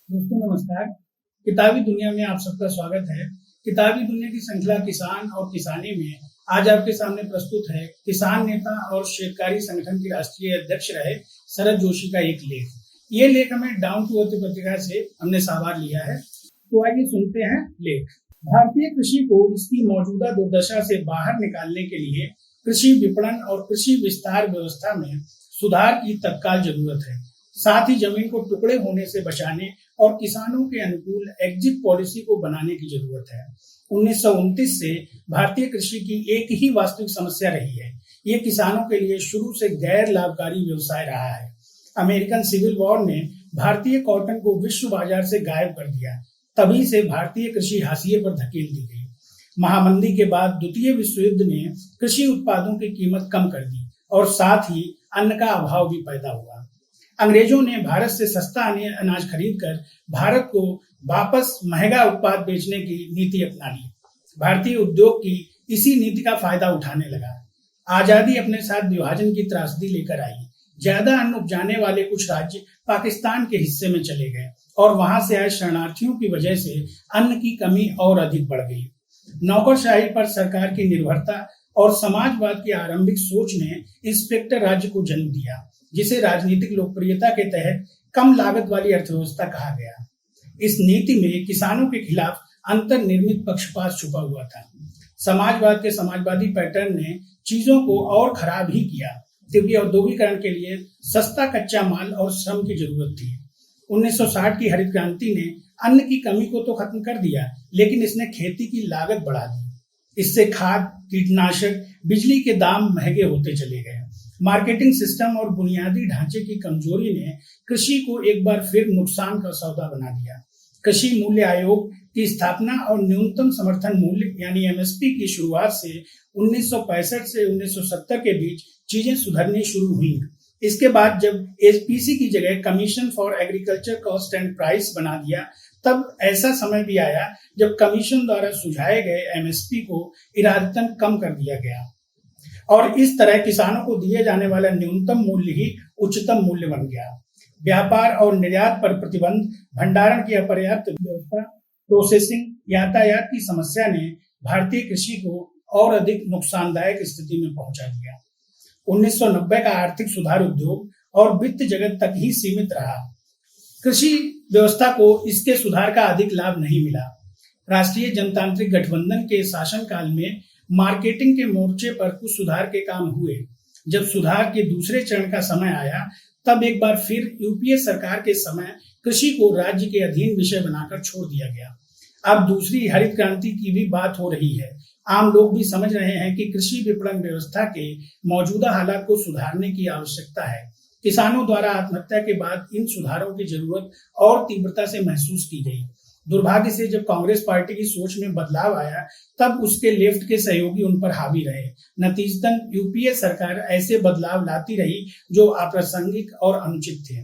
दोस्तों नमस्कार। किताबी दुनिया में आप सबका स्वागत है। किताबी दुनिया की श्रृंखला किसान और किसानी में आज आपके सामने प्रस्तुत है किसान नेता और शेतकारी संगठन के राष्ट्रीय अध्यक्ष रहे शरद जोशी का एक लेख। ये लेख हमें डाउन टू अर्थ पत्रिका से हमने सावार लिया है। तो आइए सुनते हैं लेख। भारतीय कृषि को इसकी मौजूदा दुर्दशा से बाहर निकालने के लिए कृषि विपणन और कृषि विस्तार व्यवस्था में सुधार की तत्काल जरूरत है। साथ ही जमीन को टुकड़े होने से बचाने और किसानों के अनुकूल एग्जिट पॉलिसी को बनाने की जरूरत है। 1929 से भारतीय कृषि की एक ही वास्तविक समस्या रही है। ये किसानों के लिए शुरू से गैर लाभकारी व्यवसाय रहा है। अमेरिकन सिविल वॉर ने भारतीय कॉटन को विश्व बाजार से गायब कर दिया। तभी से भारतीय कृषि हाशिए पर धकेल दी गई। महामंदी के बाद द्वितीय विश्व युद्ध ने कृषि उत्पादों की कीमत कम कर दी और साथ ही अन्न का अभाव भी पैदा हुआ। अंग्रेजों ने भारत से सस्ता अनाज खरीदकर भारत को वापस महंगा उत्पाद बेचने की नीति अपना ली। भारतीय उद्योग की इसी नीति का फायदा उठाने लगा। आजादी अपने साथ विभाजन की त्रासदी लेकर आई। ज्यादा अन्न उपजाने वाले कुछ राज्य पाकिस्तान के हिस्से में चले गए और वहां से आए शरणार्थियों की वजह से अन्न की कमी और अधिक बढ़ गई। नौकरशाही पर सरकार की निर्भरता और समाजवाद की आरंभिक सोच ने इंस्पेक्टर राज्य को जन्म दिया, जिसे राजनीतिक लोकप्रियता के तहत कम लागत वाली अर्थव्यवस्था कहा गया। इस नीति में किसानों के खिलाफ अंतर्निर्मित पक्षपात छुपा हुआ था। समाजवाद के समाजवादी पैटर्न ने चीजों को और खराब ही किया, क्योंकि औद्योगिकरण के लिए सस्ता कच्चा माल और श्रम की जरूरत थी। 1960 की हरित क्रांति ने अन्न की कमी को तो खत्म कर दिया, लेकिन इसने खेती की लागत बढ़ा दी। इससे खाद, कीटनाशक, बिजली के दाम महंगे होते चले गए। मार्केटिंग सिस्टम और बुनियादी ढांचे की कमजोरी ने कृषि को एक बार फिर नुकसान का सौदा बना दिया। कृषि मूल्य आयोग की स्थापना और न्यूनतम समर्थन मूल्य यानी एमएसपी की शुरुआत से 1965 से 1970 के बीच चीजें सुधरनी शुरू हुई। इसके बाद जब एपीसी की जगह commission for agriculture cost and price बना दिया, तब ऐसा समय भी आया जब कमीशन द्वारा सुझाए गए एमएसपी को इरादतन कम कर दिया गया और इस तरह किसानों को दिए जाने वाला न्यूनतम मूल्य ही उच्चतम मूल्य बन गया। व्यापार और निर्यात पर प्रतिबंध, भंडारण की अपर्याप्त व्यवस्था, प्रोसेसिंग, यातायात की समस्या ने भारतीय कृषि को और अधिक नुकसानदायक स्थिति में पहुंचा दिया। 1990 का आर्थिक सुधार उद्योग और वित्त जगत तक ही सीमित रहा। कृषि व्यवस्था को इसके सुधार का अधिक लाभ नहीं मिला। राष्ट्रीय जनतांत्रिक गठबंधन के शासनकाल में मार्केटिंग के मोर्चे पर कुछ सुधार के काम हुए। जब सुधार के दूसरे चरण का समय आया, तब एक बार फिर यूपीए सरकार के समय कृषि को राज्य के अधीन विषय बनाकर छोड़ दिया गया। अब दूसरी हरित क्रांति की भी बात हो रही है। आम लोग भी समझ रहे हैं कि कृषि विपणन व्यवस्था के मौजूदा हालात को सुधारने की आवश्यकता है। किसानों द्वारा आत्महत्या के बाद इन सुधारों की जरूरत और तीव्रता से महसूस की गई। दुर्भाग्य से जब कांग्रेस पार्टी की सोच में बदलाव आया, तब उसके लेफ्ट के सहयोगी उन पर हावी रहे। नतीजतन यूपीए सरकार ऐसे बदलाव लाती रही जो अप्रासंगिक और अनुचित थे।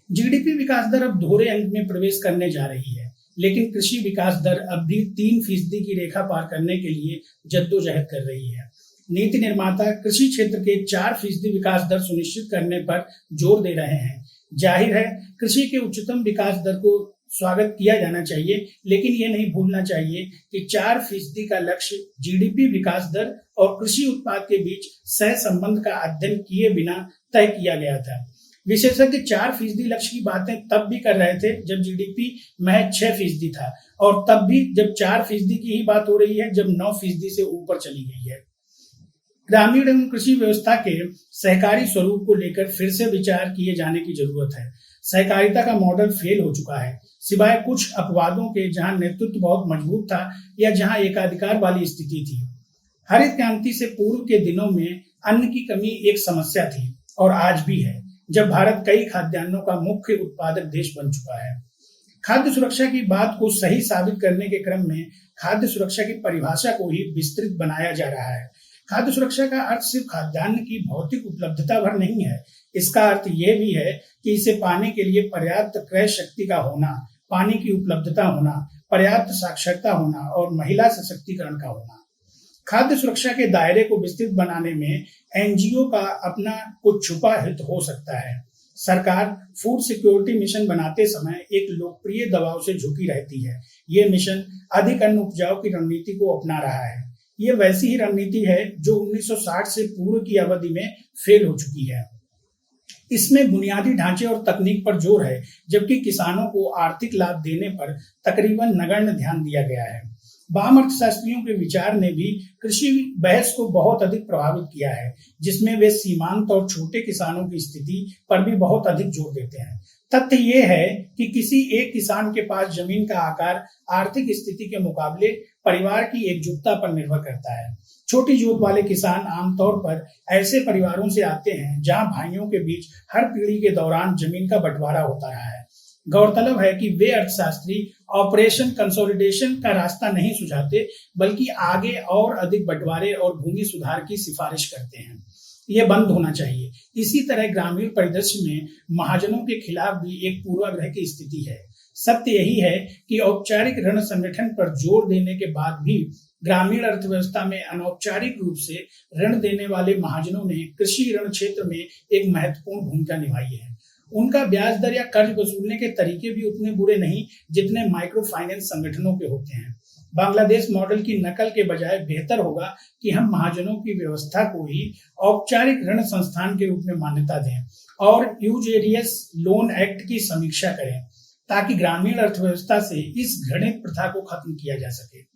जीडीपी विकास दर अब दोहरे अंक में प्रवेश करने जा रही है, लेकिन कृषि विकास दर अब भी 3% की रेखा पार करने के लिए जद्दोजहद कर रही है। नीति निर्माता कृषि क्षेत्र के 4% विकास दर सुनिश्चित करने पर जोर दे रहे हैं। जाहिर है, कृषि के उच्चतम विकास दर को स्वागत किया जाना चाहिए, लेकिन ये नहीं भूलना चाहिए कि 4% का लक्ष्य जीडीपी विकास दर और कृषि उत्पाद के बीच सह संबंध का अध्ययन किए बिना तय किया गया था। विशेषज्ञ 4% लक्ष्य की बातें तब भी कर रहे थे जब जीडीपी महज 6% था, और तब भी जब 4% की ही बात हो रही है जब 9% से ऊपर चली गई है। ग्रामीण एवं कृषि व्यवस्था के सहकारी स्वरूप को लेकर फिर से विचार किए जाने की जरूरत है। सहकारिता का मॉडल फेल हो चुका है, सिवाय कुछ अपवादों के जहां नेतृत्व बहुत मजबूत था या जहां एकाधिकार वाली स्थिति थी। हरित क्रांति से पूर्व के दिनों में अन्न की कमी एक समस्या थी और आज भी है, जब भारत कई खाद्यान्नों का मुख्य उत्पादक देश बन चुका है। खाद्य सुरक्षा की बात को सही साबित करने के क्रम में खाद्य सुरक्षा की परिभाषा को ही विस्तृत बनाया जा रहा है। खाद्य सुरक्षा का अर्थ सिर्फ खाद्यान्न की भौतिक उपलब्धता भर नहीं है। इसका अर्थ यह भी है कि इसे पाने के लिए पर्याप्त क्रय शक्ति का होना, पानी की उपलब्धता होना, पर्याप्त साक्षरता होना और महिला सशक्तिकरण का होना। खाद्य सुरक्षा के दायरे को विस्तृत बनाने में एनजीओ का अपना कुछ छुपा हित हो सकता है। सरकार फूड सिक्योरिटी मिशन बनाते समय एक लोकप्रिय दबाव से झुकी रहती है। ये मिशन अधिक अन्न उपजाऊ की रणनीति को अपना रहा है। ये वैसी ही रणनीति है जो 1960 से पूर्व की अवधि में फेल हो चुकी है। इसमें बुनियादी ढांचे और तकनीक पर जोर है, जबकि किसानों को आर्थिक लाभ देने पर तकरीबन नगण्य ध्यान दिया गया है। वाम अर्थशास्त्रियों के विचार ने भी कृषि बहस को बहुत अधिक प्रभावित किया है, जिसमें वे सीमांत और छोटे किसानों की स्थिति पर भी बहुत अधिक जोर देते हैं। तथ्य ये है कि किसी एक किसान के पास जमीन का आकार आर्थिक स्थिति के मुकाबले परिवार की एकजुटता पर निर्भर करता है। छोटी जोत वाले किसान आमतौर पर ऐसे परिवारों से आते हैं जहां भाइयों के बीच हर पीढ़ी के दौरान जमीन का बंटवारा होता रहा है। गौरतलब है कि वे अर्थशास्त्री ऑपरेशन कंसोलिडेशन का रास्ता नहीं सुझाते, बल्कि आगे और अधिक बंटवारे और भूमि सुधार की सिफारिश करते हैं। यह बंद होना चाहिए। इसी तरह ग्रामीण परिदृश्य में महाजनों के खिलाफ भी एक पूर्वाग्रह की स्थिति है। सत्य यही है कि औपचारिक ऋण संगठन पर जोर देने के बाद भी ग्रामीण अर्थव्यवस्था में अनौपचारिक रूप से ऋण देने वाले महाजनों ने कृषि ऋण क्षेत्र में एक महत्वपूर्ण भूमिका निभाई है। उनका ब्याज दर या कर्ज वसूलने के तरीके भी उतने बुरे नहीं जितने माइक्रो फाइनेंस संगठनों के होते हैं। बांग्लादेश मॉडल की नकल के बजाय बेहतर होगा कि हम महाजनों की व्यवस्था को ही औपचारिक ऋण संस्थान के रूप में मान्यता दें और यूजेरियस लोन एक्ट की समीक्षा करें, ताकि ग्रामीण अर्थव्यवस्था से इस घृणित प्रथा को खत्म किया जा सके।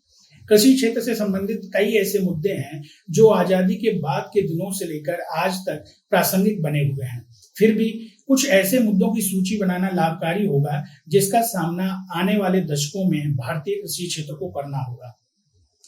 कृषि क्षेत्र से संबंधित कई ऐसे मुद्दे हैं जो आजादी के बाद के दिनों से लेकर आज तक प्रासंगिक बने हुए हैं। फिर भी कुछ ऐसे मुद्दों की सूची बनाना लाभकारी होगा जिसका सामना आने वाले दशकों में भारतीय कृषि क्षेत्र को करना होगा।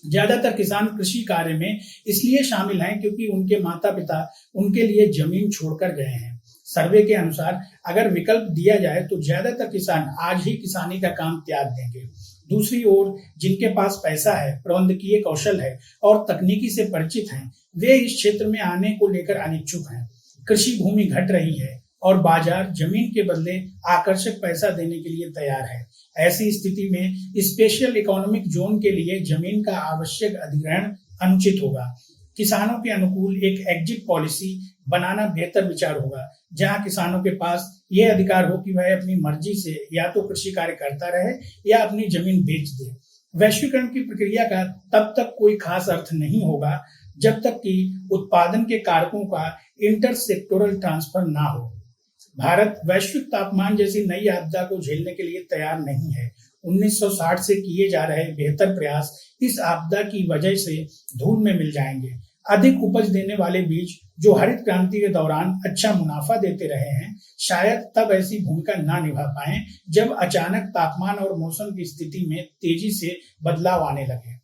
ज्यादातर किसान कृषि कार्य में इसलिए शामिल हैं क्योंकि उनके माता पिता उनके लिए जमीन छोड़कर गए हैं। सर्वे के अनुसार अगर विकल्प दिया जाए तो ज्यादातर किसान आज ही किसानी का काम त्याग देंगे। दूसरी ओर जिनके पास पैसा है, प्रबंधकीय कौशल है और तकनीकी से परिचित हैं, वे इस क्षेत्र में आने को लेकर अनिच्छुक हैं। कृषि भूमि घट रही है और बाजार जमीन के बदले आकर्षक पैसा देने के लिए तैयार है। ऐसी स्थिति में स्पेशल इकोनॉमिक जोन के लिए जमीन का आवश्यक अधिग्रहण अनुचित होगा। किसानों के अनुकूल एक एग्जिट पॉलिसी बनाना बेहतर विचार होगा, जहां किसानों के पास यह अधिकार हो कि वह अपनी मर्जी से या तो कृषि कार्य करता रहे या अपनी जमीन बेच दे। वैश्वीकरण की प्रक्रिया का तब तक कोई खास अर्थ नहीं होगा जब तक कि उत्पादन के कारकों का इंटर सेक्टोरल ट्रांसफर ना हो। भारत वैश्विक तापमान जैसी नई आपदा को झेलने के लिए तैयार नहीं है। 1960 से किए जा रहे बेहतर प्रयास इस आपदा की वजह से धूल में मिल जाएंगे। अधिक उपज देने वाले बीज जो हरित क्रांति के दौरान अच्छा मुनाफा देते रहे हैं, शायद तब ऐसी भूमिका ना निभा पाएं जब अचानक तापमान और मौसम की स्थिति में तेजी से बदलाव आने लगे।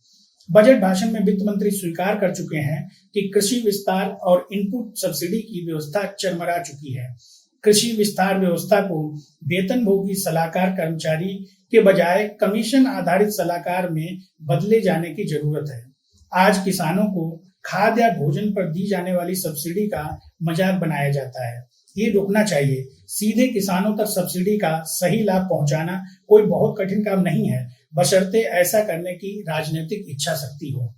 बजट भाषण में वित्त मंत्री स्वीकार कर चुके हैं कि कृषि विस्तार और इनपुट सब्सिडी की व्यवस्था चरमरा चुकी है। कृषि विस्तार व्यवस्था को वेतनभोगी सलाहकार कर्मचारी के बजाय कमीशन आधारित सलाहकार में बदले जाने की जरूरत है। आज किसानों को खाद्य या भोजन पर दी जाने वाली सब्सिडी का मजाक बनाया जाता है। ये रुकना चाहिए। सीधे किसानों तक सब्सिडी का सही लाभ पहुंचाना कोई बहुत कठिन काम नहीं है, बशर्ते ऐसा करने की राजनीतिक इच्छा शक्ति हो।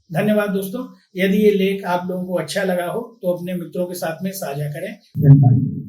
धन्यवाद दोस्तों। यदि ये लेख आप लोगों को अच्छा लगा हो तो अपने मित्रों के साथ में साझा करें।